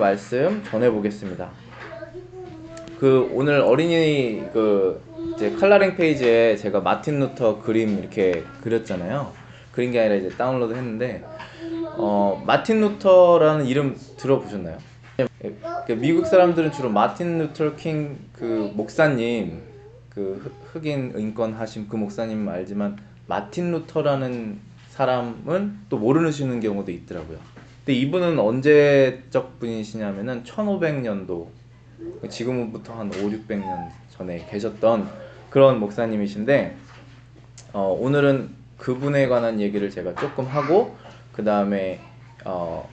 말씀 전해 보겠습니다. 오늘 어린이 이제 컬러링 페이지에 제가 마틴 루터 그림 이렇게 그렸잖아요. 그린 게 아니라 이제 다운로드 했는데 마틴 루터라는 이름 들어보셨나요? 미국 사람들은 주로 마틴 루터 킹 목사님, 흑인 인권 하신 그 목사님 알지만 마틴 루터라는 사람은 또 모르시는 경우도 있더라고요. 근데 이분은 언제적 분이시냐면은 1500년도, 지금부터 한 5, 600년 전에 계셨던 그런 목사님이신데, 오늘은 그분에 관한 얘기를 제가 조금 하고, 그 다음에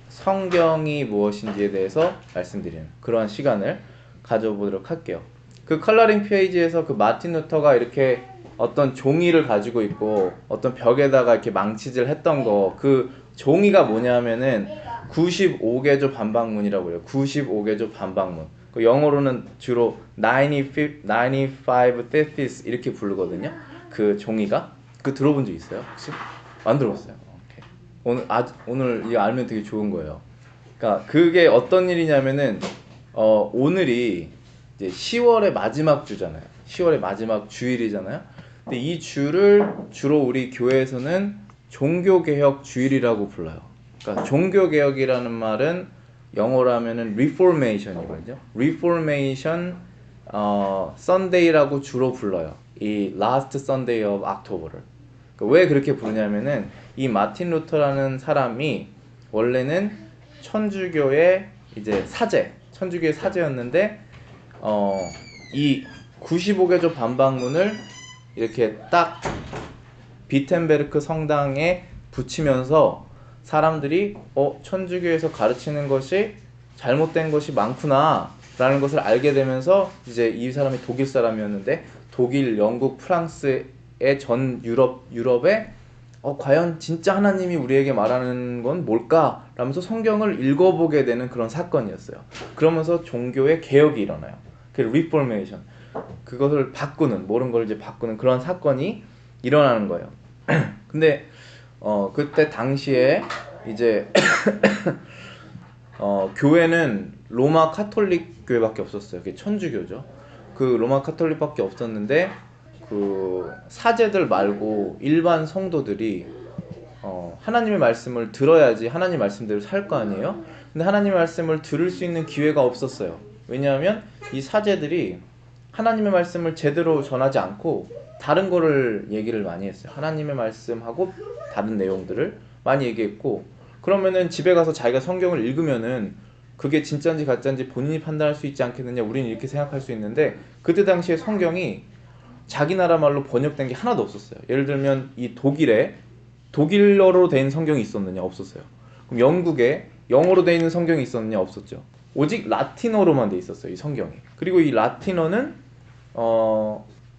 성경이 무엇인지에 대해서 말씀드리는 그러한 시간을 가져보도록 할게요. 그 컬러링 페이지에서 그 마틴 루터가 이렇게 어떤 종이를 가지고 있고 어떤 벽에다가 이렇게 망치질 했던 거, 그 종이가 뭐냐면은 95개조 반박문이라고 해요. 95개조 반박문. 그 영어로는 주로 95 theses 이렇게 부르거든요. 그 종이가. 들어본 적 있어요? 혹시? 안 들어봤어요. 오케이. 오늘 이거 알면 되게 좋은 거예요. 그러니까 그게 어떤 일이냐면은 오늘이 이제 10월의 마지막 주잖아요. 10월의 마지막 주일이잖아요. 근데 이 주를 주로 우리 교회에서는 종교개혁 주일이라고 불러요. 그러니까 종교개혁이라는 말은 영어로 하면은 reformation이거든요. reformation Sunday라고 주로 불러요. 이 last Sunday of October를. 그러니까 왜 그렇게 부르냐면은 이 마틴 루터라는 사람이 원래는 천주교의 이제 천주교의 사제였는데 이 95개조 반박문을 이렇게 딱 비텐베르크 성당에 붙이면서 사람들이 천주교에서 가르치는 것이 잘못된 것이 많구나 라는 것을 알게 되면서, 이제 이 사람이 독일 사람이었는데 독일, 영국, 프랑스의 전 유럽에 과연 진짜 하나님이 우리에게 말하는 건 뭘까? 라면서 성경을 읽어보게 되는 그런 사건이었어요. 그러면서 종교의 개혁이 일어나요. 그 리포메이션, 그것을 바꾸는, 모든 걸 이제 바꾸는 그런 사건이 일어나는 거예요. 근데 그때 당시에 이제 교회는 로마 카톨릭 교회밖에 없었어요. 그게 천주교죠. 그 로마 카톨릭밖에 없었는데 그 사제들 말고 일반 성도들이 하나님의 말씀을 들어야지 하나님 말씀대로 살 거 아니에요? 근데 하나님의 말씀을 들을 수 있는 기회가 없었어요. 왜냐하면 이 사제들이 하나님의 말씀을 제대로 전하지 않고 다른 거를 얘기를 많이 했어요. 하나님의 말씀하고 다른 내용들을 많이 얘기했고, 그러면은 집에 가서 자기가 성경을 읽으면은 그게 진짜인지 가짜인지 본인이 판단할 수 있지 않겠느냐, 우리는 이렇게 생각할 수 있는데, 그때 당시에 성경이 자기 나라 말로 번역된 게 하나도 없었어요. 예를 들면 이 독일에 독일어로 된 성경이 있었느냐? 없었어요. 그럼 영국에 영어로 돼 있는 성경이 있었느냐? 없었죠. 오직 라틴어로만 돼 있었어요, 이 성경이. 그리고 이 라틴어는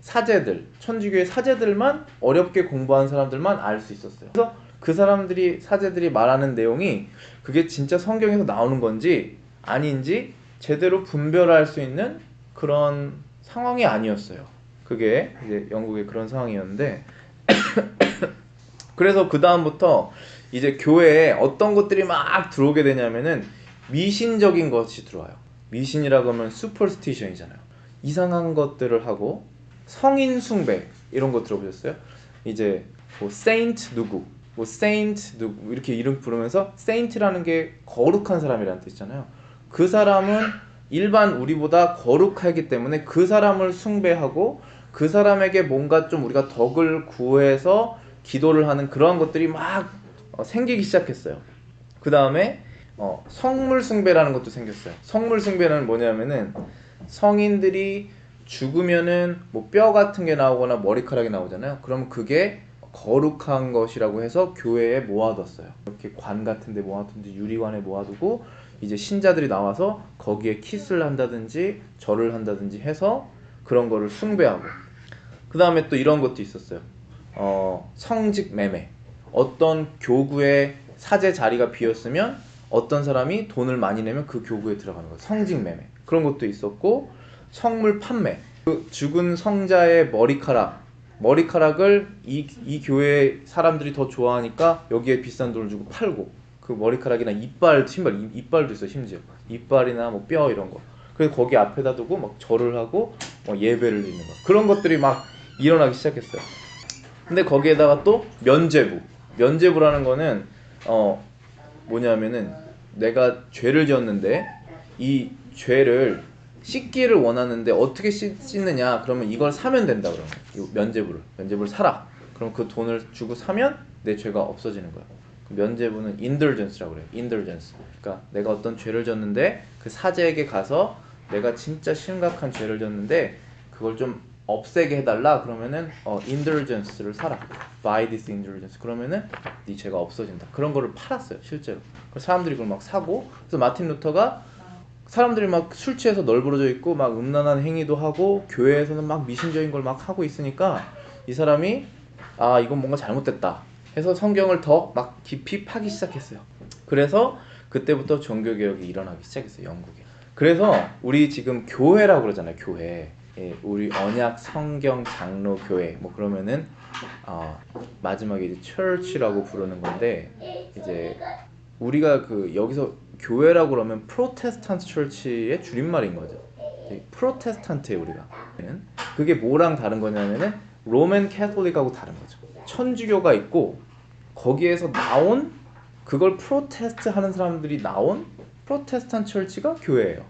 사제들, 천주교의 사제들만, 어렵게 공부한 사람들만 알 수 있었어요. 그래서 그 사제들이 말하는 내용이 그게 진짜 성경에서 나오는 건지 아닌지 제대로 분별할 수 있는 그런 상황이 아니었어요. 그게 이제 영국의 그런 상황이었는데 그래서 그 다음부터 이제 교회에 어떤 것들이 막 들어오게 되냐면은 미신적인 것이 들어와요. 미신이라고 하면 슈퍼스티션이잖아요. 이상한 것들을 하고, 성인 숭배 이런 거 들어보셨어요? 이제 뭐 세인트 누구, 뭐 세인트 누구 이렇게 이름 부르면서, 세인트라는 게 거룩한 사람이라는 뜻이잖아요. 그 사람은 일반 우리보다 거룩하기 때문에 그 사람을 숭배하고 그 사람에게 뭔가 좀 우리가 덕을 구해서 기도를 하는 그러한 것들이 막 생기기 시작했어요. 그 다음에 성물 숭배라는 것도 생겼어요. 성물 숭배는 뭐냐면은 성인들이 죽으면은 뭐 뼈 같은 게 나오거나 머리카락이 나오잖아요. 그럼 그게 거룩한 것이라고 해서 교회에 모아뒀어요. 이렇게 관 같은 데 모아둔지 유리관에 모아두고 이제 신자들이 나와서 거기에 키스를 한다든지 절을 한다든지 해서 그런 거를 숭배하고, 그 다음에 또 이런 것도 있었어요. 성직 매매. 어떤 교구의 사제 자리가 비었으면 어떤 사람이 돈을 많이 내면 그 교구에 들어가는 거예요. 성직 매매. 그런 것도 있었고, 성물 판매. 그 죽은 성자의 머리카락을 이 교회 사람들이 더 좋아하니까 여기에 비싼 돈을 주고 팔고, 그 머리카락이나 이빨, 이빨도 있어 심지어 이빨이나 뭐 뼈 이런 거. 그래서 거기 앞에다 두고 막 절을 하고 예배를 드리는 거. 그런 것들이 막 일어나기 시작했어요. 근데 거기에다가 또 면죄부라는 거는 뭐냐면은 내가 죄를 지었는데 이 죄를 씻기를 원하는데 어떻게 씻느냐 그러면 이걸 사면 된다. 그러면 이 면죄부를 사라. 그럼 그 돈을 주고 사면 내 죄가 없어지는 거야. 그 면죄부는 indulgence라고 그래요. indulgence. 그러니까 내가 어떤 죄를 졌는데 그 사제에게 가서 내가 진짜 심각한 죄를 졌는데 그걸 좀 없애게 해달라. 그러면은 indulgence를 사라. buy this indulgence. 그러면은 네 죄가 없어진다. 그런 거를 팔았어요 실제로. 그래서 사람들이 그걸 막 사고. 그래서 마틴 루터가 사람들이 막 술 취해서 널브러져 있고 막 음란한 행위도 하고 교회에서는 막 미신적인 걸 막 하고 있으니까 이 사람이 아 이건 뭔가 잘못됐다 해서 성경을 더 막 깊이 파기 시작했어요. 그래서 그때부터 종교개혁이 일어나기 시작했어요 영국에. 그래서 우리 지금 교회라고 그러잖아요. 교회. 예, 우리 언약 성경 장로 교회 뭐 그러면은 마지막에 이제 church라고 부르는 건데 이제 우리가 그 여기서 교회라고 그러면 프로테스탄트 처치의 줄임말인 거죠. 프로테스탄트에 우리가 그게 뭐랑 다른 거냐면은 로맨 캐톨릭하고 다른 거죠. 천주교가 있고 거기에서 나온 그걸 프로테스트 하는 사람들이 나온 프로테스탄트 처치가 교회예요.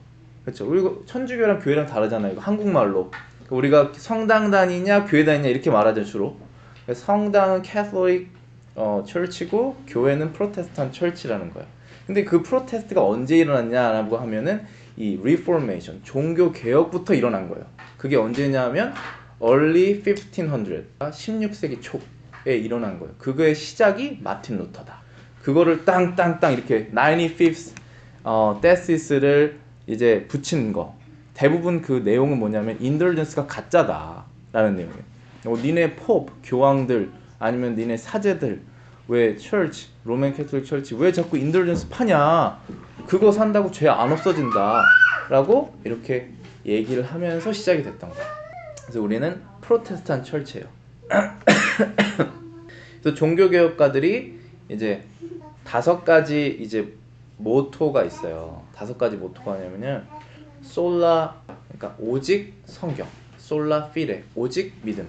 그렇죠. 그리고 천주교랑 교회랑 다르잖아요. 이거 한국말로 우리가 성당 다니냐 교회 다니냐 이렇게 말하죠 주로. 성당은 캐톨릭 처치고 교회는 프로테스탄트 처치라는 거예요. 근데 그 프로테스트가 언제 일어났냐라고 하면은 이 리포메이션 종교 개혁부터 일어난 거예요. 그게 언제냐면 early 1500 16세기 초에 일어난 거예요. 그거의 시작이 마틴 루터다. 그거를 땅땅땅 이렇게 95th thesis를 이제 붙인 거. 대부분 그 내용은 뭐냐면 indulgence가 가짜다라는 내용이에요. 니네 포프 교황들 아니면 니네 사제들 왜 church 로맨 캐톨릭 처치 왜 자꾸 인들전스 파냐 그거 산다고 죄 안 없어진다 라고 이렇게 얘기를 하면서 시작이 됐던 거예요. 그래서 우리는 프로테스탄트 처치예요. 그래서 종교개혁가들이 이제 5가지 이제 모토가 있어요. 5가지 모토가 뭐냐면요 솔라 그러니까 오직 성경, 솔라 피데 오직 믿음,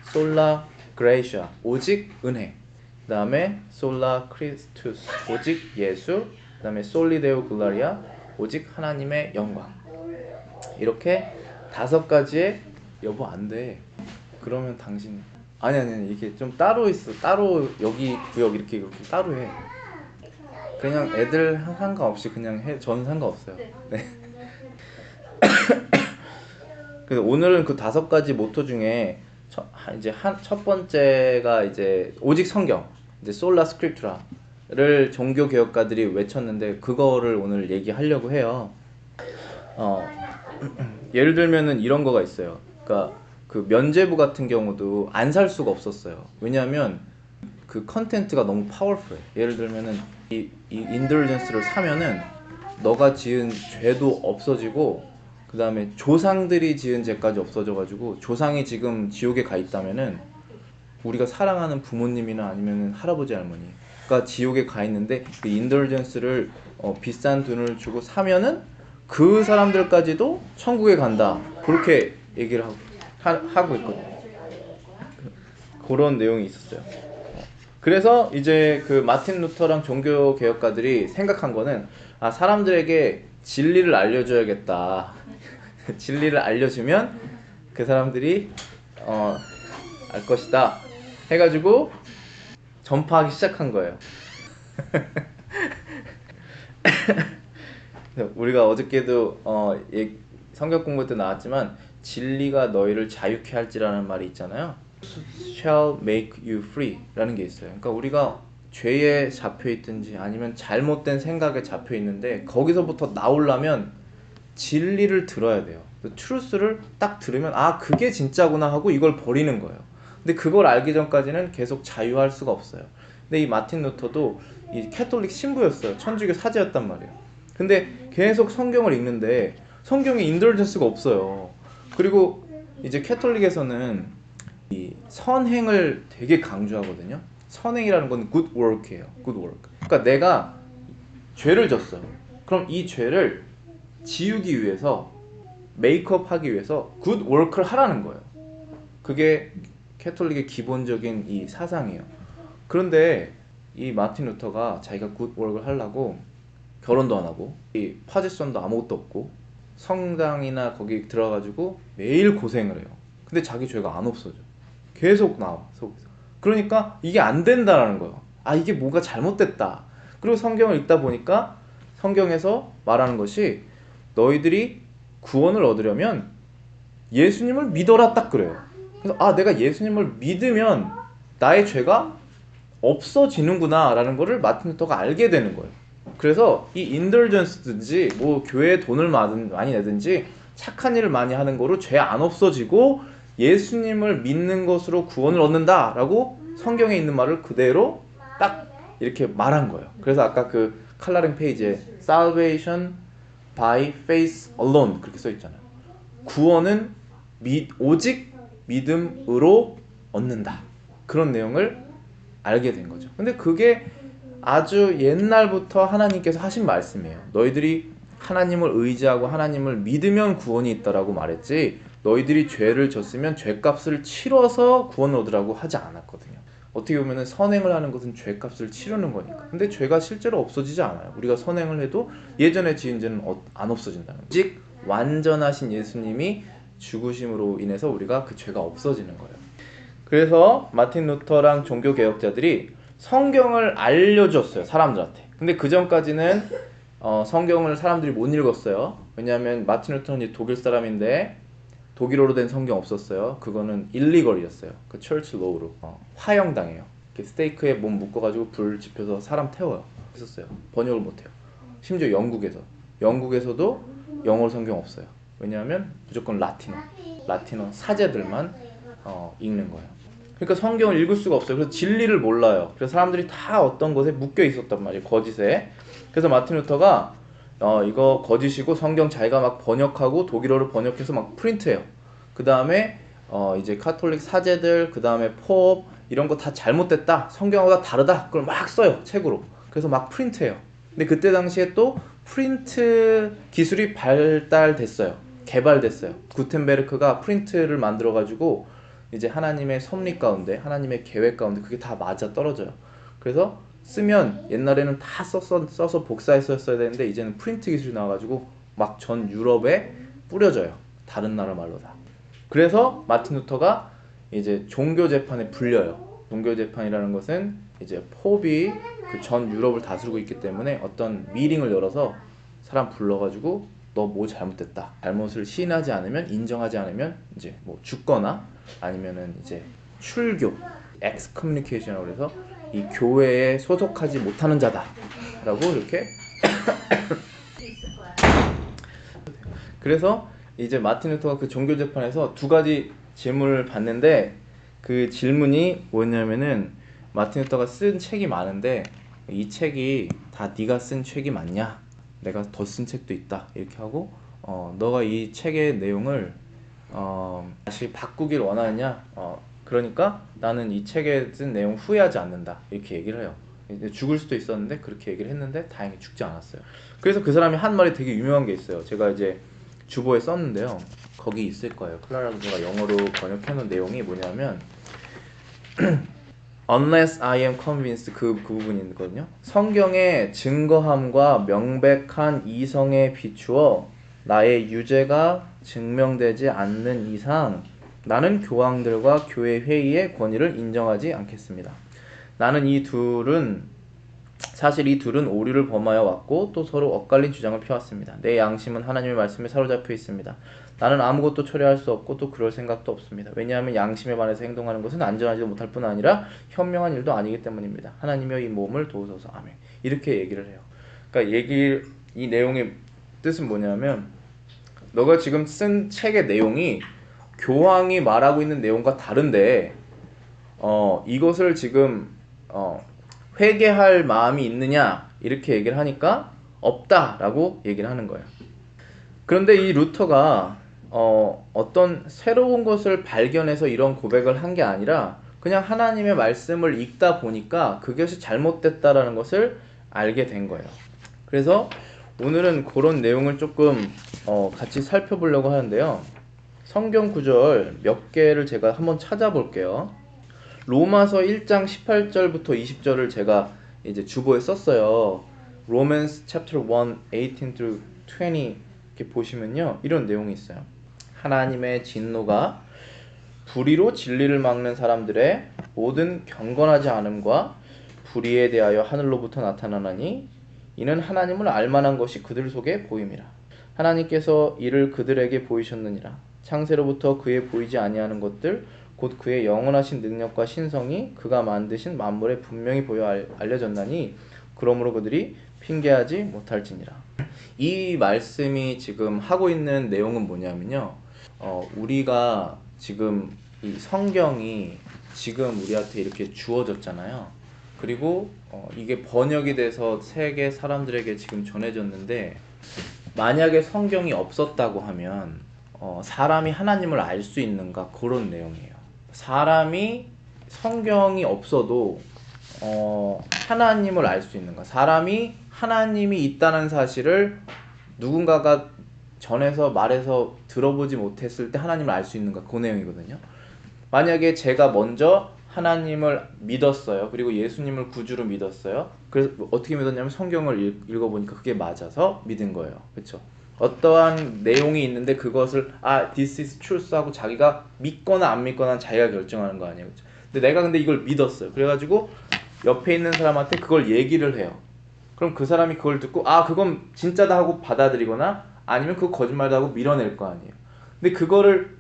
솔라 그레이샤 오직 은혜, 그 다음에 솔라 크리스투스 오직 예수, 그 다음에 솔리데오 글라리아 오직 하나님의 영광. 이렇게 5가지의 여보 안돼 그러면 당신 아니 이게 좀 따로 있어. 따로 여기 구역 이렇게 따로 해. 그냥 애들 상관없이 그냥 해. 전 상관없어요. 네. 그래서 오늘은 그 5가지 모토 중에 첫 번째가 이제 오직 성경, 이제 솔라 스크립투라를 종교 개혁가들이 외쳤는데 그거를 오늘 얘기하려고 해요. 예를 들면은 이런 거가 있어요. 그러니까 그 면죄부 같은 경우도 안 살 수가 없었어요. 왜냐하면 그 컨텐츠가 너무 파워풀해. 예를 들면은 이 인들전스를 사면은 너가 지은 죄도 없어지고 그 다음에 조상들이 지은 죄까지 없어져가지고 조상이 지금 가 있다면은 우리가 사랑하는 부모님이나 아니면 할아버지 할머니가 지옥에 가 있는데 그 인더전스를 비싼 돈을 주고 사면은 그 사람들까지도 천국에 간다. 그렇게 얘기를 하고 있거든요. 그런 내용이 있었어요. 그래서 이제 그 마틴 루터랑 종교 개혁가들이 생각한 거는 사람들에게 진리를 알려줘야겠다. 진리를 알려주면 그 사람들이 알 것이다 해가지고 전파하기 시작한 거예요. 우리가 어저께도 성경 공부 때 나왔지만 진리가 너희를 자유케 할지라는 말이 있잖아요. shall make you free 라는 게 있어요. 그러니까 우리가 죄에 잡혀있든지 아니면 잘못된 생각에 잡혀있는데 거기서부터 나오려면 진리를 들어야 돼요. 트루스를 딱 들으면 그게 진짜구나 하고 이걸 버리는 거예요. 근데 그걸 알기 전까지는 계속 자유할 수가 없어요. 근데 이 마틴 루터도 이 캐톨릭 신부였어요. 천주교 사제였단 말이에요. 근데 계속 성경을 읽는데 성경에 인더전스가 없어요. 그리고 이제 캐톨릭에서는 이 선행을 되게 강조하거든요. 선행이라는 건 good work예요. good work. 그러니까 내가 죄를 졌어요. 그럼 이 죄를 지우기 위해서, 메이크업 하기 위해서 굿 워크를 하라는 거예요. 그게 캐톨릭의 기본적인 이 사상이에요. 그런데 이 마틴 루터가 자기가 굿 워크를 하려고 결혼도 안 하고 이 파지선도 아무것도 없고 성당이나 거기 들어가지고 매일 고생을 해요. 근데 자기 죄가 안 없어져. 계속 나와 속에서. 그러니까 이게 안 된다라는 거예요. 아, 이게 뭐가 잘못됐다. 그리고 성경을 읽다 보니까 성경에서 말하는 것이 너희들이 구원을 얻으려면 예수님을 믿어라, 딱 그래요. 그래서 아, 내가 예수님을 믿으면 나의 죄가 없어지는구나 라는 거를 마틴 루터가 알게 되는 거예요. 그래서 이 인덜전스든지 뭐 교회에 돈을 많이 내든지 착한 일을 많이 하는 거로 죄 안 없어지고 예수님을 믿는 것으로 구원을 얻는다 라고 성경에 있는 말을 그대로 딱 이렇게 말한 거예요. 그래서 아까 그 칼라링 페이지에 Salvation by faith alone 그렇게 써 있잖아요. 구원은 오직 믿음으로 얻는다. 그런 내용을 알게 된 거죠. 근데 그게 아주 옛날부터 하나님께서 하신 말씀이에요. 너희들이 하나님을 의지하고 하나님을 믿으면 구원이 있다라고 말했지, 너희들이 죄를 졌으면 죄값을 치러서 구원을 얻으라고 하지 않았거든요. 어떻게 보면 선행을 하는 것은 죄값을 치르는 거니까. 근데 죄가 실제로 없어지지 않아요. 우리가 선행을 해도 예전에 지은 죄는 안 없어진다는 거예요. 오직 완전하신 예수님이 죽으심으로 인해서 우리가 그 죄가 없어지는 거예요. 그래서 마틴 루터랑 종교개혁자들이 성경을 알려줬어요, 사람들한테. 근데 그 전까지는 성경을 사람들이 못 읽었어요. 왜냐하면 마틴 루터는 독일 사람인데 독일어로 된 성경 없었어요. 그거는 일리걸이었어요. 그 처치 로우로 화형당해요. 스테이크에 몸 묶어가지고 불 지펴서 사람 태워요. 했었어요. 번역을 못해요. 심지어 영국에서도 영어로 성경 없어요. 왜냐하면 무조건 라틴어 사제들만 읽는 거예요. 그러니까 성경을 읽을 수가 없어요. 그래서 진리를 몰라요. 그래서 사람들이 다 어떤 것에 묶여 있었단 말이에요. 거짓에. 그래서 마틴 루터가 이거 거짓이고 성경 자기가 막 번역하고 독일어로 번역해서 막 프린트해요. 그 다음에 이제 카톨릭 사제들, 그 다음에 포업 이런 거 다 잘못됐다, 성경과 다르다, 그걸 막 써요, 책으로. 그래서 막 프린트해요. 근데 그때 당시에 또 프린트 기술이 발달됐어요. 개발됐어요. 구텐베르크가 프린트를 만들어가지고 이제 하나님의 섭리 가운데, 하나님의 계획 가운데 그게 다 맞아 떨어져요. 그래서 쓰면 옛날에는 다 써서 복사해서 써야 되는데 이제는 프린트 기술이 나와가지고 막 전 유럽에 뿌려져요. 다른 나라 말로 다. 그래서 마틴 루터가 이제 종교 재판에 불려요. 종교 재판이라는 것은 이제 포비 그 전 유럽을 다스리고 있기 때문에 어떤 미팅을 열어서 사람 불러가지고 너 뭐 잘못됐다, 잘못을 시인하지 않으면, 인정하지 않으면 이제 뭐 죽거나 아니면은 이제 출교, 엑스커뮤니케이션이라고 해서 이 교회에 소속하지 못하는 자다라고 이렇게 그래서 이제 마틴 루터가 그 종교 재판에서 두 가지 질문을 받는데, 그 질문이 뭐냐면은 마틴 루터가 쓴 책이 많은데 이 책이 다 네가 쓴 책이 맞냐? 내가 더 쓴 책도 있다. 이렇게 하고 너가 이 책의 내용을 다시 바꾸길 원하느냐? 그러니까 나는 이 책에 쓴 내용 후회하지 않는다. 이렇게 얘기를 해요. 죽을 수도 있었는데 그렇게 얘기를 했는데 다행히 죽지 않았어요. 그래서 그 사람이 한 말이 되게 유명한 게 있어요. 제가 이제 주보에 썼는데요. 거기 있을 거예요. 클라라가 영어로 번역해놓은 내용이 뭐냐면 Unless I am convinced, 그 부분이 있거든요. 성경의 증거함과 명백한 이성에 비추어 나의 유죄가 증명되지 않는 이상 나는 교황들과 교회 회의의 권위를 인정하지 않겠습니다. 나는 사실 이 둘은 오류를 범하여 왔고 또 서로 엇갈린 주장을 펴왔습니다. 내 양심은 하나님의 말씀에 사로잡혀 있습니다. 나는 아무것도 초래할 수 없고 또 그럴 생각도 없습니다. 왜냐하면 양심에 반해서 행동하는 것은 안전하지도 못할 뿐 아니라 현명한 일도 아니기 때문입니다. 하나님여 이 몸을 도우소서. 아멘. 이렇게 얘기를 해요. 그러니까 이 내용의 뜻은 뭐냐면, 너가 지금 쓴 책의 내용이 교황이 말하고 있는 내용과 다른데 이것을 지금 회개할 마음이 있느냐 이렇게 얘기를 하니까 없다라고 얘기를 하는 거예요. 그런데 이 루터가 어떤 새로운 것을 발견해서 이런 고백을 한 게 아니라 그냥 하나님의 말씀을 읽다 보니까 그것이 잘못됐다라는 것을 알게 된 거예요. 그래서 오늘은 그런 내용을 조금 같이 살펴보려고 하는데요. 성경 구절 몇 개를 제가 한번 찾아볼게요. 로마서 1장 18절부터 20절을 제가 이제 주보에 썼어요. Romans chapter 1, 18 through 20 이렇게 보시면요. 이런 내용이 있어요. 하나님의 진노가 불의로 진리를 막는 사람들의 모든 경건하지 않음과 불의에 대하여 하늘로부터 나타나나니 이는 하나님을 알만한 것이 그들 속에 보임이라. 하나님께서 이를 그들에게 보이셨느니라. 창세로부터 그의 보이지 아니하는 것들 곧 그의 영원하신 능력과 신성이 그가 만드신 만물에 분명히 보여 알려졌나니 그러므로 그들이 핑계하지 못할지니라. 이 말씀이 지금 하고 있는 내용은 뭐냐면요. 우리가 지금 이 성경이 지금 우리한테 이렇게 주어졌잖아요. 그리고 이게 번역이 돼서 세계 사람들에게 지금 전해졌는데 만약에 성경이 없었다고 하면 사람이 하나님을 알 수 있는가 그런 내용이에요. 사람이 성경이 없어도 하나님을 알 수 있는가? 사람이 하나님이 있다는 사실을 누군가가 전해서 말해서 들어보지 못했을 때 하나님을 알 수 있는가? 그 내용이거든요. 만약에 제가 먼저 하나님을 믿었어요. 그리고 예수님을 구주로 믿었어요. 그래서 어떻게 믿었냐면 성경을 읽어보니까 그게 맞아서 믿은 거예요. 그렇죠? 어떠한 내용이 있는데 그것을 this is truth 하고 자기가 믿거나 안 믿거나 자기가 결정하는 거 아니에요. 그렇죠? 근데 이걸 믿었어요. 그래가지고 옆에 있는 사람한테 그걸 얘기를 해요. 그럼 그 사람이 그걸 듣고 그건 진짜다 하고 받아들이거나 아니면 그거 거짓말다 하고 밀어낼 거 아니에요. 근데 그거를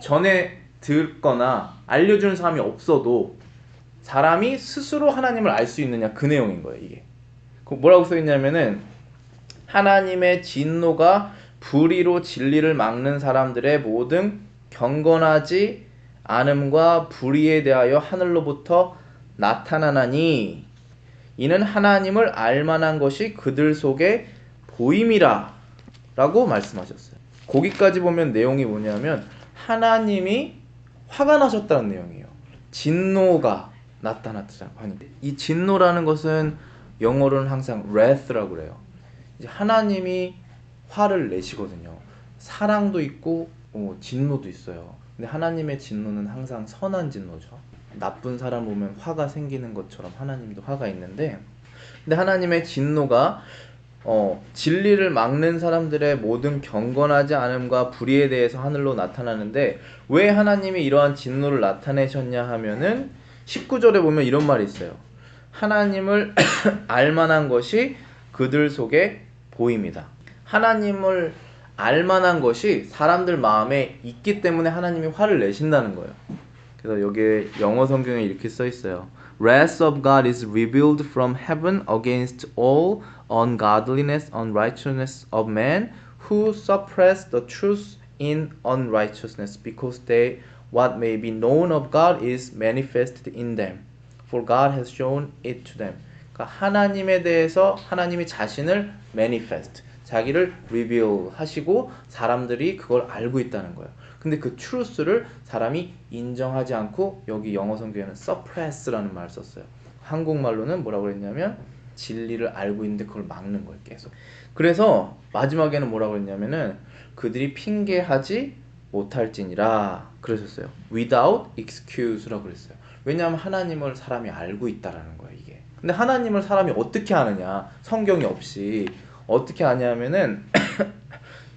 전에 듣거나 알려주는 사람이 없어도 사람이 스스로 하나님을 알 수 있느냐 그 내용인 거예요. 이게 뭐라고 써있냐면은 하나님의 진노가 불의로 진리를 막는 사람들의 모든 경건하지 않음과 불의에 대하여 하늘로부터 나타나나니 이는 하나님을 알만한 것이 그들 속에 보임이라 라고 말씀하셨어요. 거기까지 보면 내용이 뭐냐면 하나님이 화가 나셨다는 내용이에요. 진노가 나타났잖아요. 이 진노라는 것은 영어로는 항상 wrath라고 그래요. 이제 하나님이 화를 내시거든요. 사랑도 있고 진노도 있어요. 근데 하나님의 진노는 항상 선한 진노죠. 나쁜 사람 보면 화가 생기는 것처럼 하나님도 화가 있는데, 근데 하나님의 진노가 진리를 막는 사람들의 모든 경건하지 않음과 불의에 대해서 하늘로 나타나는데 왜 하나님이 이러한 진노를 나타내셨냐 하면은 19절에 보면 이런 말이 있어요. 하나님을 알만한 것이 그들 속에 보입니다. 하나님을 알만한 것이 사람들 마음에 있기 때문에 하나님이 화를 내신다는 거예요. 그래서 여기에 영어 성경에 이렇게 써 있어요. Wrath of God is revealed from heaven against all ungodliness, unrighteousness of men who suppress the truth in unrighteousness, because what may be known of God is manifested in them, for God has shown it to them. 그러니까 하나님에 대해서 하나님이 자신을 manifest, 자기를 reveal 하시고 사람들이 그걸 알고 있다는 거예요. 근데 그 truth를 사람이 인정하지 않고 여기 영어 성경에는 suppress라는 말을 썼어요. 한국말로는 뭐라고 그랬냐면 진리를 알고 있는데 그걸 막는 거예요. 계속. 그래서 마지막에는 뭐라고 그랬냐면은 그들이 핑계하지 못할지니라 그러셨어요. without excuse라고 그랬어요. 왜냐하면 하나님을 사람이 알고 있다라는 거예요. 이게. 근데 하나님을 사람이 어떻게 아느냐? 성경이 없이 어떻게 아냐면은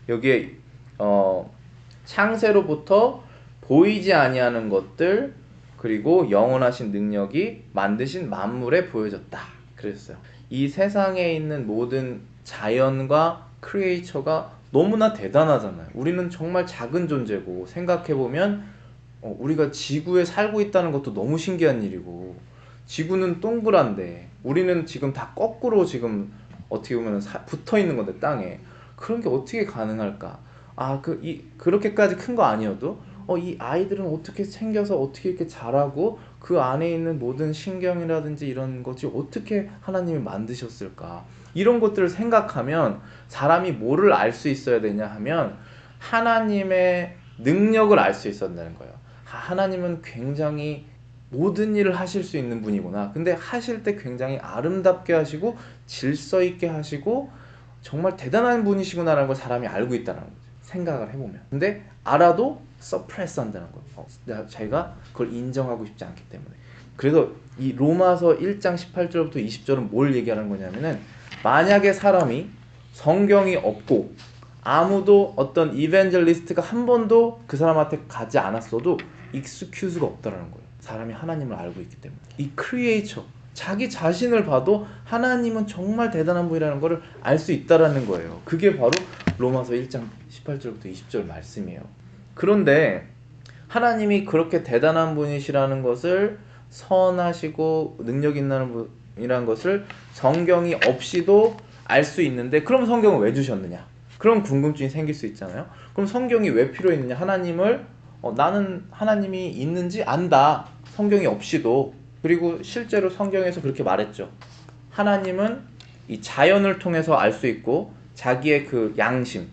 여기에 창세로부터 보이지 아니하는 것들 그리고 영원하신 능력이 만드신 만물에 보여졌다 그랬어요. 이 세상에 있는 모든 자연과 크리에이처가 너무나 대단하잖아요. 우리는 정말 작은 존재고 생각해보면 우리가 지구에 살고 있다는 것도 너무 신기한 일이고 지구는 동그란데 우리는 지금 다 거꾸로 지금 어떻게 보면 붙어 있는 건데 땅에 그런 게 어떻게 가능할까? 그렇게까지 큰 거 아니어도 이 아이들은 어떻게 생겨서 어떻게 이렇게 자라고 그 안에 있는 모든 신경이라든지 이런 것이 어떻게 하나님이 만드셨을까? 이런 것들을 생각하면 사람이 뭐를 알 수 있어야 되냐 하면 하나님의 능력을 알 수 있어야 된다는 거예요. 하나님은 굉장히 모든 일을 하실 수 있는 분이구나. 근데 하실 때 굉장히 아름답게 하시고 질서 있게 하시고 정말 대단한 분이시구나라는 걸 사람이 알고 있다는 거죠. 생각을 해보면. 근데 알아도 서프레스 한다는 거예요. 자기가 그걸 인정하고 싶지 않기 때문에. 그래서 이 로마서 1장 18절부터 20절은 뭘 얘기하는 거냐면은, 만약에 사람이 성경이 없고 아무도 어떤 이벤젤리스트가 한 번도 그 사람한테 가지 않았어도 익스큐즈가 없다라는 거예요. 사람이 하나님을 알고 있기 때문에. 이 크리에이처, 자기 자신을 봐도 하나님은 정말 대단한 분이라는 것을 알 수 있다라는 거예요. 그게 바로 로마서 1장 18절부터 20절 말씀이에요. 그런데 하나님이 그렇게 대단한 분이시라는 것을, 선하시고 능력 있는 분이라는 것을 성경이 없이도 알 수 있는데, 그럼 성경을 왜 주셨느냐? 그럼 궁금증이 생길 수 있잖아요. 그럼 성경이 왜 필요했느냐? 하나님을 나는 하나님이 있는지 안다. 성경이 없이도. 그리고 실제로 성경에서 그렇게 말했죠. 하나님은 이 자연을 통해서 알 수 있고, 자기의 그 양심,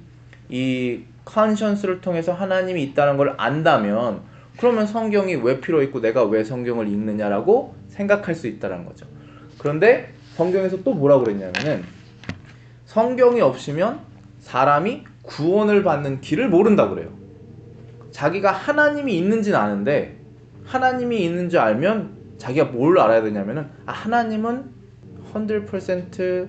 이 컨션스를 통해서 하나님이 있다는 걸 안다면, 그러면 성경이 왜 필요 있고 내가 왜 성경을 읽느냐라고 생각할 수 있다는 거죠. 그런데 성경에서 또 뭐라고 그랬냐면은, 성경이 없으면 사람이 구원을 받는 길을 모른다고 그래요. 자기가 하나님이 있는지는 아는데, 하나님이 있는 줄 알면 자기가 뭘 알아야 되냐면은, 하나님은 100%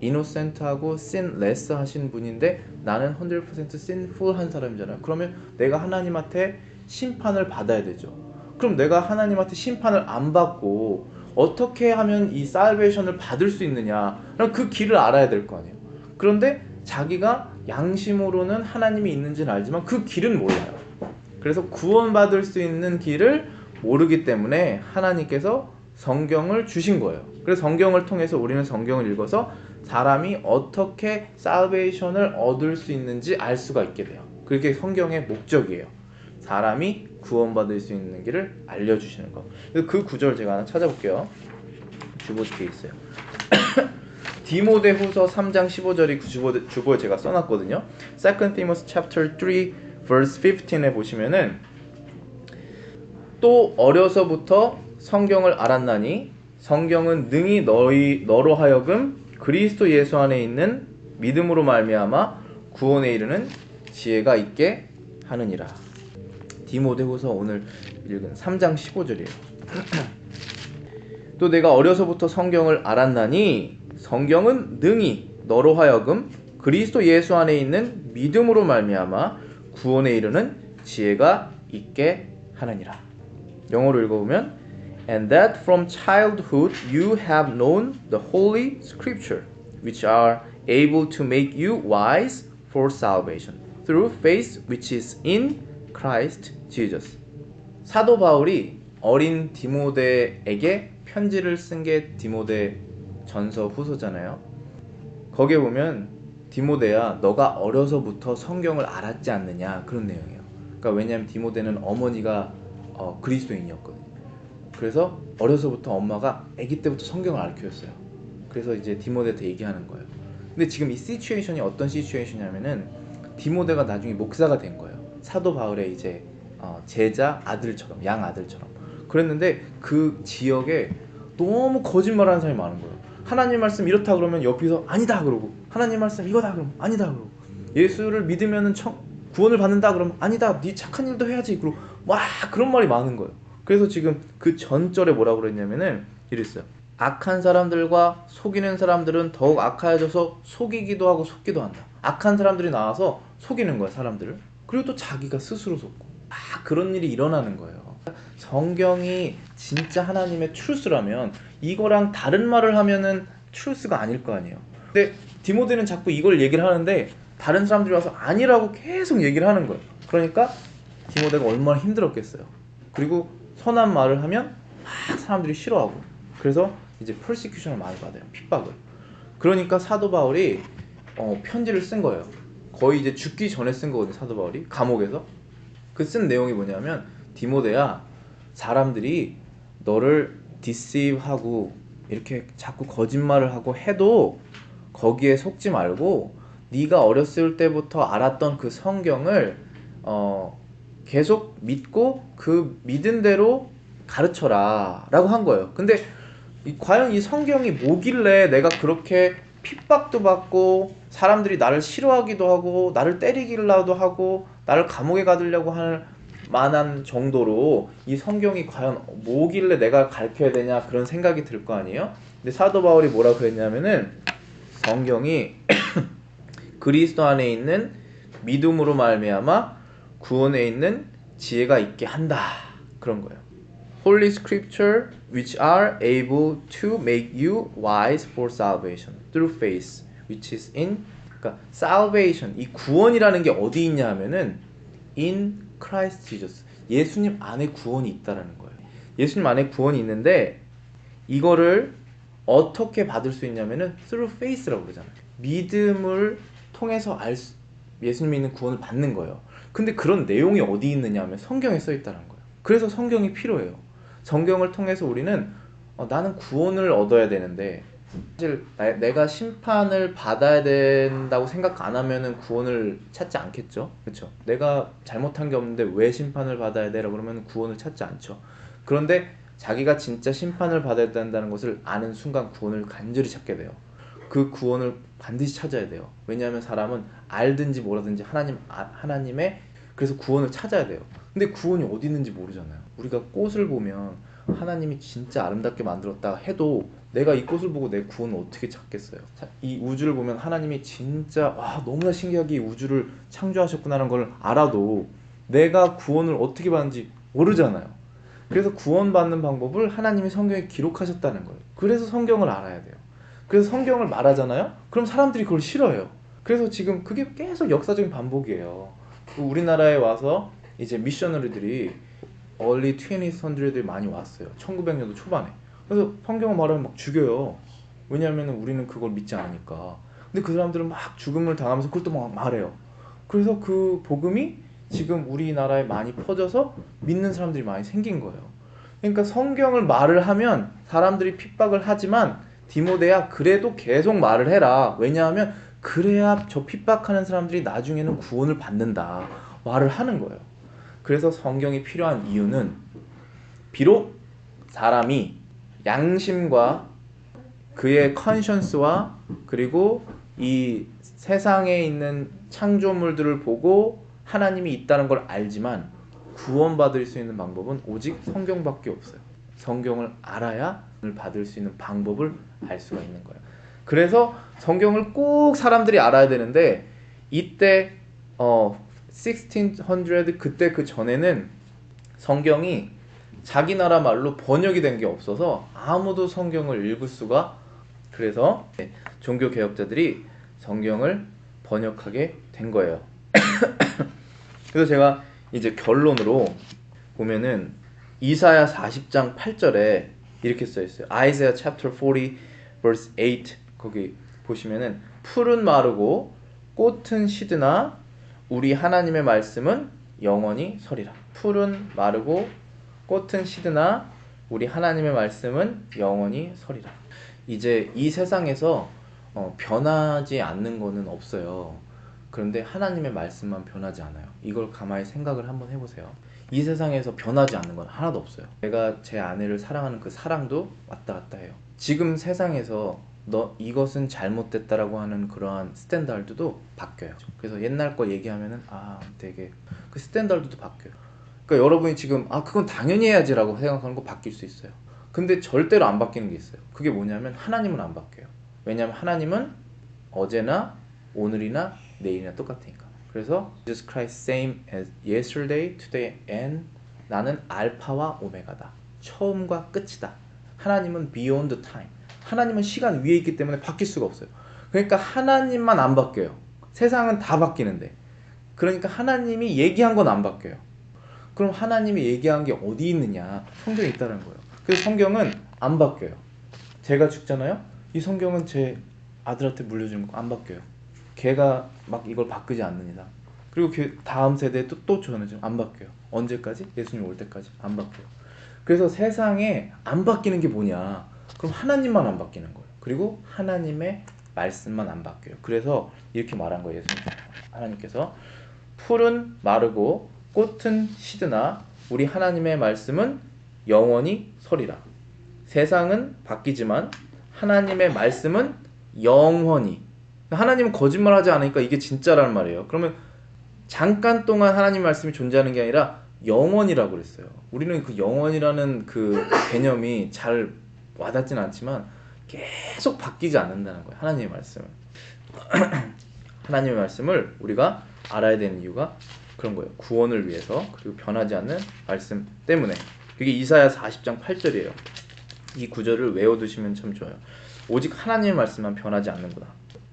이노센트하고 sinless 하신 분인데 나는 100% sinful 한 사람이잖아요. 그러면 내가 하나님한테 심판을 받아야 되죠. 그럼 내가 하나님한테 심판을 안 받고 어떻게 하면 이 살베이션을 받을 수 있느냐, 그 길을 알아야 될 거 아니에요. 그런데 자기가 양심으로는 하나님이 있는지는 알지만 그 길은 몰라요. 그래서 구원받을 수 있는 길을 모르기 때문에 하나님께서 성경을 주신 거예요. 그래서 성경을 통해서 우리는 성경을 읽어서 사람이 어떻게 살베이션을 얻을 수 있는지 알 수가 있게 돼요. 그게 성경의 목적이에요. 사람이 구원받을 수 있는 길을 알려주시는 거. 그 구절 제가 하나 찾아볼게요. 주보집에 있어요. 디모데후서 3장 15절이 주보에 제가 써놨거든요. 2 Timothy chapter 3 verse 15에 보시면은, 또 어려서부터 성경을 알았나니 성경은 능히 너로 하여금 그리스도 예수 안에 있는 믿음으로 말미암아 구원에 이르는 지혜가 있게 하느니라. 디모데후서 오늘 읽은 3장 15절이에요. 또 내가 어려서부터 성경을 알았나니 성경은 능히 너로 하여금 그리스도 예수 안에 있는 믿음으로 말미암아 구원에 이르는 지혜가 있게 하느니라. 영어로 읽어보면, And that from childhood you have known the holy scripture, which are able to make you wise for salvation, through faith which is in Christ Jesus. 사도 바울이 어린 디모데에게 편지를 쓴 게 디모데 전서 후서잖아요. 거기에 보면, 디모데야 너가 어려서부터 성경을 알았지 않느냐, 그런 내용이에요. 그러니까 왜냐하면 디모데는 어머니가 그리스도인이었거든요. 그래서 어려서부터 엄마가 아기 때부터 성경을 가르쳤어요. 그래서 이제 디모데한테 얘기하는 거예요. 근데 지금 이 시츄에이션이 어떤 시츄에이션이냐면은, 디모데가 나중에 목사가 된 거예요. 사도 바울의 이제 제자 아들처럼, 양 아들처럼. 그랬는데 그 지역에 너무 거짓말하는 사람이 많은 거예요. 하나님 말씀 이렇다 그러면 옆에서 아니다 그러고, 하나님 말씀 이거다 그러면 아니다 그러고, 예수를 믿으면은 구원을 받는다 그러면 아니다, 네 착한 일도 해야지 그러고, 와 그런 말이 많은 거예요. 그래서 지금 그 전절에 뭐라고 그랬냐면은 이랬어요. 악한 사람들과 속이는 사람들은 더욱 악하여져서 속이기도 하고 속기도 한다. 악한 사람들이 나와서 속이는 거야, 사람들을. 그리고 또 자기가 스스로 속고, 그런 일이 일어나는 거예요. 성경이 진짜 하나님의 트루스라면 이거랑 다른 말을 하면은 트루스가 아닐 거 아니에요. 근데 디모데는 자꾸 이걸 얘기를 하는데 다른 사람들이 와서 아니라고 계속 얘기를 하는 거예요. 그러니까 디모데가 얼마나 힘들었겠어요. 그리고 선한 말을 하면 막 사람들이 싫어하고, 그래서 이제 퍼시큐션을 많이 받아요. 핍박을. 그러니까 사도 바울이 편지를 쓴 거예요. 거의 이제 죽기 전에 쓴 거거든요, 사도 바울이. 감옥에서. 그 쓴 내용이 뭐냐면, 디모데야 사람들이 너를 디시브하고 이렇게 자꾸 거짓말을 하고 해도 거기에 속지 말고 네가 어렸을 때부터 알았던 그 성경을 계속 믿고 그 믿은 대로 가르쳐라 라고 한 거예요. 근데 과연 이 성경이 뭐길래 내가 그렇게 핍박도 받고 사람들이 나를 싫어하기도 하고 나를 때리기라도 하고 나를 감옥에 가두려고 할 만한 정도로 이 성경이 과연 뭐길래 내가 가르쳐야 되냐 그런 생각이 들 거 아니에요? 근데 사도 바울이 뭐라 그랬냐면은 성경이 그리스도 안에 있는 믿음으로 말미암아 구원에 있는 지혜가 있게 한다 그런 거예요. Holy Scripture which are able to make you wise for salvation through faith which is in 그러니까 salvation 이 구원이라는 게 어디 있냐 하면은 in Christ Jesus 예수님 안에 구원이 있다라는 거예요. 예수님 안에 구원이 있는데 이거를 어떻게 받을 수 있냐면은 through faith라고 그러잖아요. 믿음을 통해서 예수님 믿는 구원을 받는 거예요. 근데 그런 내용이 어디 있느냐 하면 성경에 써 있다는 거예요. 그래서 성경이 필요해요. 성경을 통해서 우리는 나는 구원을 얻어야 되는데 사실 내가 심판을 받아야 된다고 생각 안 하면은 구원을 찾지 않겠죠. 그렇죠? 내가 잘못한 게 없는데 왜 심판을 받아야 되라 그러면 구원을 찾지 않죠. 그런데 자기가 진짜 심판을 받아야 된다는 것을 아는 순간 구원을 간절히 찾게 돼요. 그 구원을 반드시 찾아야 돼요. 왜냐하면 사람은 알든지 모르든지 하나님의 그래서 구원을 찾아야 돼요. 근데 구원이 어디 있는지 모르잖아요. 우리가 꽃을 보면 하나님이 진짜 아름답게 만들었다 해도 내가 이 꽃을 보고 내 구원을 어떻게 찾겠어요? 이 우주를 보면 하나님이 진짜 너무나 신기하게 이 우주를 창조하셨구나라는 걸 알아도 내가 구원을 어떻게 받는지 모르잖아요. 그래서 구원받는 방법을 하나님이 성경에 기록하셨다는 거예요. 그래서 성경을 알아야 돼요. 그래서 성경을 말하잖아요. 그럼 사람들이 그걸 싫어해요. 그래서 지금 그게 계속 역사적인 반복이에요. 우리나라에 와서 이제 미셔너리들이 early 20th century들이 많이 왔어요. 1900년도 초반에. 그래서 성경을 말하면 막 죽여요. 왜냐하면 우리는 그걸 믿지 않으니까. 근데 그 사람들은 막 죽음을 당하면서 그걸 또 막 말해요. 그래서 그 복음이 지금 우리나라에 많이 퍼져서 믿는 사람들이 많이 생긴 거예요. 그러니까 성경을 말을 하면 사람들이 핍박을 하지만 디모데야 그래도 계속 말을 해라. 왜냐하면 그래야 저 핍박하는 사람들이 나중에는 구원을 받는다. 말을 하는 거예요. 그래서 성경이 필요한 이유는 비록 사람이 양심과 그의 컨션스와 그리고 이 세상에 있는 창조물들을 보고 하나님이 있다는 걸 알지만 구원받을 수 있는 방법은 오직 성경밖에 없어요. 성경을 알아야 받을 수 있는 방법을 알 수가 있는 거예요. 그래서 성경을 꼭 사람들이 알아야 되는데 이때 1600 그때 그 전에는 성경이 자기 나라 말로 번역이 된 게 없어서 아무도 성경을 읽을 수가 그래서 종교 개혁자들이 성경을 번역하게 된 거예요. 그래서 제가 이제 결론으로 보면은 이사야 40장 8절에 이렇게 써 있어요. Isaiah chapter 40 verse 8 거기 보시면은 풀은 마르고 꽃은 시드나 우리 하나님의 말씀은 영원히 서리라. 풀은 마르고 꽃은 시드나 우리 하나님의 말씀은 영원히 서리라. 이제 이 세상에서 변하지 않는 거는 없어요. 그런데 하나님의 말씀만 변하지 않아요. 이걸 가만히 생각을 한번 해보세요. 이 세상에서 변하지 않는 건 하나도 없어요. 제가 제 아내를 사랑하는 그 사랑도 왔다 갔다 해요. 지금 세상에서 이것은 잘못됐다라고 하는 그러한 스탠다드도 바뀌어요. 그래서 옛날 거 얘기하면은 되게 그 스탠다드도 바뀌어요. 그러니까 여러분이 지금 그건 당연히 해야지라고 생각하는 거 바뀔 수 있어요. 근데 절대로 안 바뀌는 게 있어요. 그게 뭐냐면 하나님은 안 바뀌어요. 왜냐하면 하나님은 어제나 오늘이나 내일이나 똑같으니까. 그래서 Jesus Christ same as yesterday, today and 나는 알파와 오메가다. 처음과 끝이다. 하나님은 beyond time. 하나님은 시간 위에 있기 때문에 바뀔 수가 없어요. 그러니까 하나님만 안 바뀌어요. 세상은 다 바뀌는데. 그러니까 하나님이 얘기한 건 안 바뀌어요. 그럼 하나님이 얘기한 게 어디 있느냐? 성경에 있다는 거예요. 그래서 성경은 안 바뀌어요. 제가 죽잖아요. 이 성경은 제 아들한테 물려주는 거 안 바뀌어요. 걔가 막 이걸 바꾸지 않는 이상. 그리고 다음 세대에 또 전해주면 안 바뀌어요. 언제까지? 예수님 올 때까지 안 바뀌어요. 그래서 세상에 안 바뀌는 게 뭐냐? 그럼 하나님만 안 바뀌는 거예요. 그리고 하나님의 말씀만 안 바뀌어요. 그래서 이렇게 말한 거예요. 예수님. 하나님께서 풀은 마르고 꽃은 시드나 우리 하나님의 말씀은 영원히 서리라. 세상은 바뀌지만 하나님의 말씀은 영원히. 하나님은 거짓말하지 않으니까 이게 진짜라는 말이에요. 그러면 잠깐 동안 하나님 말씀이 존재하는 게 아니라 영원이라고 그랬어요. 우리는 그 영원이라는 그 개념이 잘 와닿진 않지만 계속 바뀌지 않는다는 거예요. 하나님의 말씀은. 하나님의 말씀을 우리가 알아야 되는 이유가 그런 거예요. 구원을 위해서, 그리고 변하지 않는 말씀 때문에. 그게 이사야 40장 8절이에요. 이 구절을 외워두시면 참 좋아요. 오직 하나님의 말씀만 변하지 않는구나.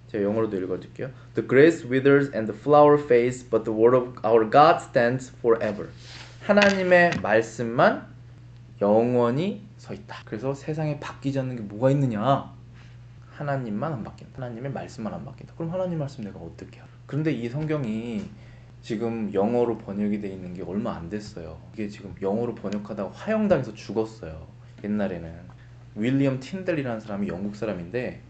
제가 영어로도 읽어줄게요. The grass withers and the flower fades, but the word of our God stands forever. 하나님의 말씀만 영원히 서 있다. 그래서 세상에 바뀌지 않는 게 뭐가 있느냐? 하나님만 안 바뀐다. 하나님의 말씀만 안 바뀐다. 그럼 하나님 말씀 내가 어떻게 알아? 그런데 이 성경이 지금 영어로 번역이 돼 있는 게 얼마 안 됐어요. 이게 지금 영어로 번역하다가 화형당해서 죽었어요. 옛날에는 윌리엄 틴델이라는 사람이 영국 사람인데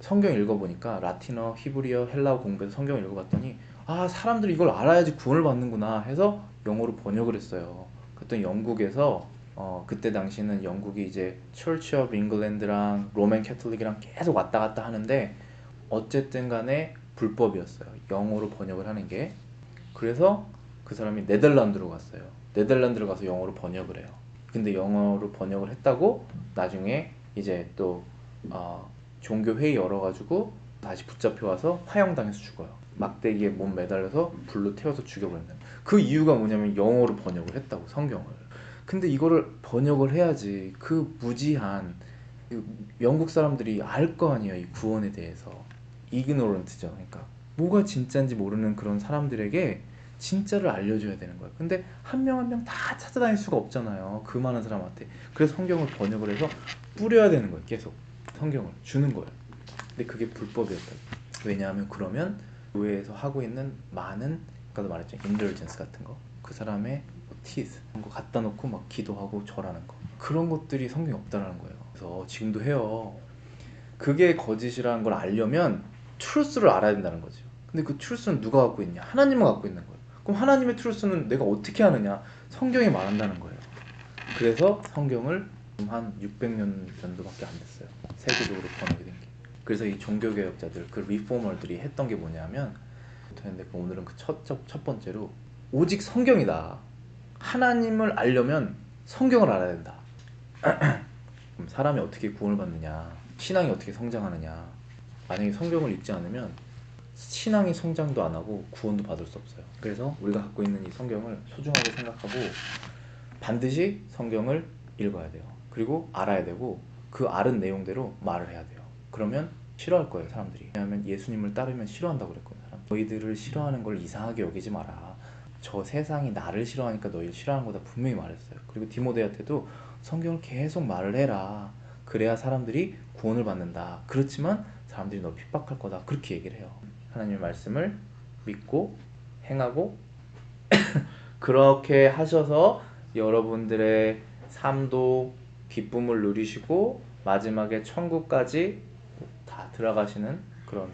성경 읽어보니까 라틴어, 히브리어, 헬라어 공부해서 성경 읽어봤더니 아 사람들이 이걸 알아야지 구원을 받는구나 해서 영어로 번역을 했어요. 그랬더니 영국에서 그때 당시는 영국이 이제 Church of England랑 로맨 캐톨릭이랑 계속 왔다 갔다 하는데 어쨌든 간에 불법이었어요. 영어로 번역을 하는 게. 그래서 그 사람이 네덜란드로 갔어요. 네덜란드로 가서 영어로 번역을 해요. 근데 영어로 번역을 했다고 나중에 이제 또 종교회의 열어가지고 다시 붙잡혀 와서 화형당해서 죽어요. 막대기에 몸 매달려서 불로 태워서 죽여버린다. 그 이유가 뭐냐면 영어로 번역을 했다고, 성경을. 근데 이거를 번역을 해야지 그 무지한 영국 사람들이 알 거 아니에요. 이 구원에 대해서. 이그노런트죠. 그러니까 뭐가 진짜인지 모르는 그런 사람들에게 진짜를 알려줘야 되는 거예요. 근데 한 명 한 명 다 찾아다닐 수가 없잖아요. 그 많은 사람한테. 그래서 성경을 번역을 해서 뿌려야 되는 거예요. 계속 성경을 주는 거예요. 근데 그게 불법이었다. 왜냐하면 그러면 교회에서 하고 있는 많은, 아까도 말했죠, 인더전스 같은 거, 그 사람의 티스 그런 거 갖다 놓고 막 기도하고 절하는 거, 그런 것들이 성경에 없다라는 거예요. 그래서 지금도 해요. 그게 거짓이라는 걸 알려면 트루스를 알아야 된다는 거죠. 근데 그 트루스는 누가 갖고 있냐? 하나님은 갖고 있는 거예요. 그럼 하나님의 트루스는 내가 어떻게 아느냐? 성경이 말한다는 거예요. 그래서 성경을 한 600년 정도밖에 안 됐어요. 세계적으로 번역이 된 게. 그래서 이 종교개혁자들, 그 리포머들이 했던 게 뭐냐면, 근데 오늘은 그 첫 번째로 오직 성경이다. 하나님을 알려면 성경을 알아야 된다. 그럼 사람이 어떻게 구원을 받느냐? 신앙이 어떻게 성장하느냐? 만약에 성경을 읽지 않으면 신앙이 성장도 안 하고 구원도 받을 수 없어요. 그래서 우리가 갖고 있는 이 성경을 소중하게 생각하고 반드시 성경을 읽어야 돼요. 그리고 알아야 되고 그 아는 내용대로 말을 해야 돼요. 그러면 싫어할 거예요, 사람들이. 왜냐하면 예수님을 따르면 싫어한다고 그랬거든요. 너희들을 싫어하는 걸 이상하게 여기지 마라. 저 세상이 나를 싫어하니까 너희를 싫어하는 거다 분명히 말했어요. 그리고 디모데한테도 성경을 계속 말을 해라. 그래야 사람들이 구원을 받는다. 그렇지만 사람들이 너 핍박할 거다. 그렇게 얘기를 해요. 하나님의 말씀을 믿고 행하고 그렇게 하셔서 여러분들의 삶도 기쁨을 누리시고 마지막에 천국까지 다 들어가시는 그런